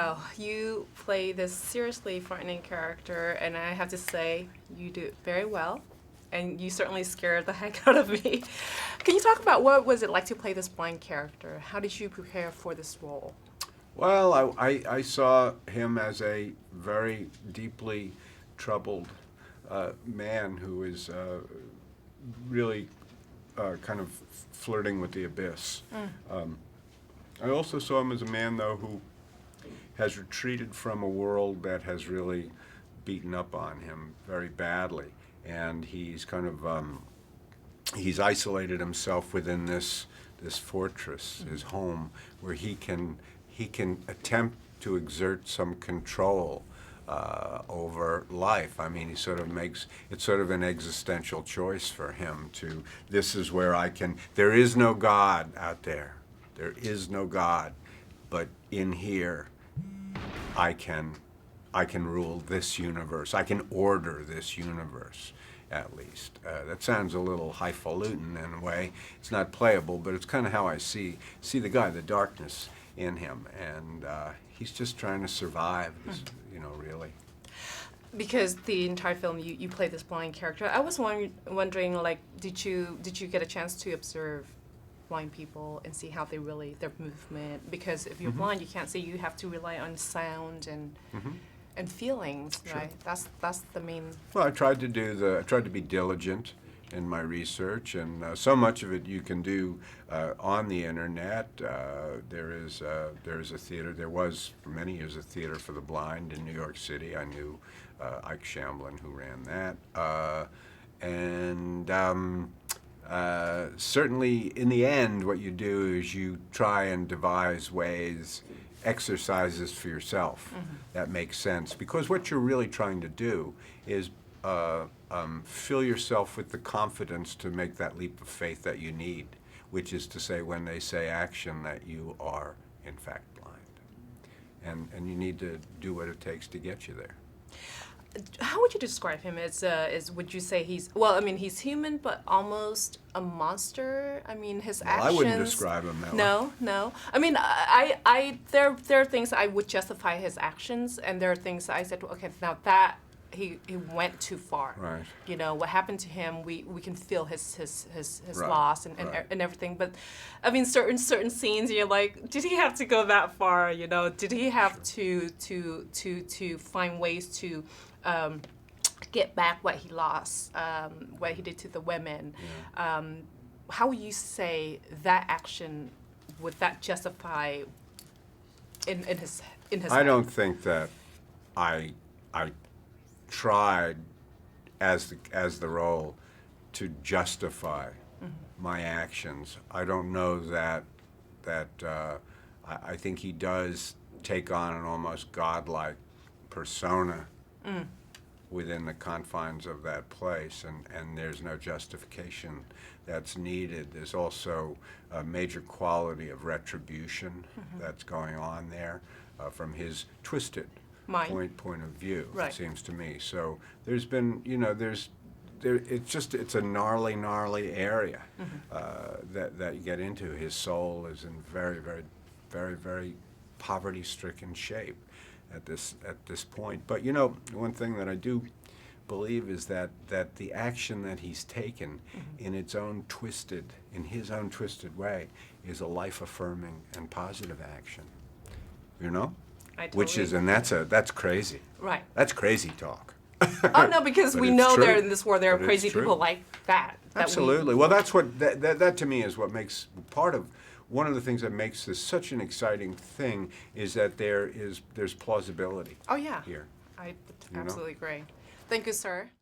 Wow, you play this seriously frightening character, and I have to say, you do it very well, and you certainly scared the heck out of me. Can you talk about what was it like to play this blind character? How did you prepare for this role? Well, I saw him as a very deeply troubled man who is really kind of flirting with the abyss. I also saw him as a man, though, who has retreated from a world that has really beaten up on him very badly, and he's kind of he's isolated himself within this fortress, his home, where he can attempt to exert some control over life. I mean, he sort of makes it's sort of an existential choice for him to. This is where I can. There is no God out there. There is no God, but in here, I can rule this universe. I can order this universe, at least. That sounds a little highfalutin in a way. It's not playable, but it's kind of how I see the guy, the darkness in him, and he's just trying to survive. Really. Because the entire film, you play this blind character. I was wondering, like, did you get a chance to observe blind people and see how their movement? Because if you're blind, you can't see. You have to rely on sound and feelings, Sure. right? That's the main. Well, I tried to be diligent in my research, and so much of it you can do on the internet. There is a theater. There was for many years a theater for the blind in New York City. I knew Ike Shamblin, who ran that, and certainly in the end, what you do is you try and devise ways, exercises for yourself that make sense, because what you're really trying to do is fill yourself with the confidence to make that leap of faith that you need, which is to say, when they say action, that you are in fact blind, and you need to do what it takes to get you there. How would you describe him? Would you say he's, well, I mean, he's human, but almost a monster? I mean, his actions. I wouldn't describe him that way. No. I mean, there are things I would justify his actions, and there are things I said, okay, now that he went too far. Right. You know what happened to him. We can feel his Right. loss and everything. But I mean, certain scenes, you're like, did he have to go that far? You know, did he have to find ways to get back what he lost, what he did to the women? Yeah. How would you say that action, would that justify in his I life? don't think that I tried as the role to justify my actions. I don't know that I think he does take on an almost godlike persona within the confines of that place, and there's no justification that's needed. There's also a major quality of retribution that's going on there from his twisted point of view, Right. it seems to me. So there's been, it's a gnarly area that you get into. His soul is in very poverty-stricken shape at this point. But one thing that I do believe is that the action that he's taken in his own twisted way is a life-affirming and positive action. I Which totally is, and that's crazy. Right. That's crazy talk. Oh no, because But we it's know true. there in this world there are But it's crazy true. people like that. Absolutely. Well, that's what that to me is what makes one of the things that makes this such an exciting thing is that there's plausibility Oh yeah. here. I know? absolutely agree. Thank you, sir.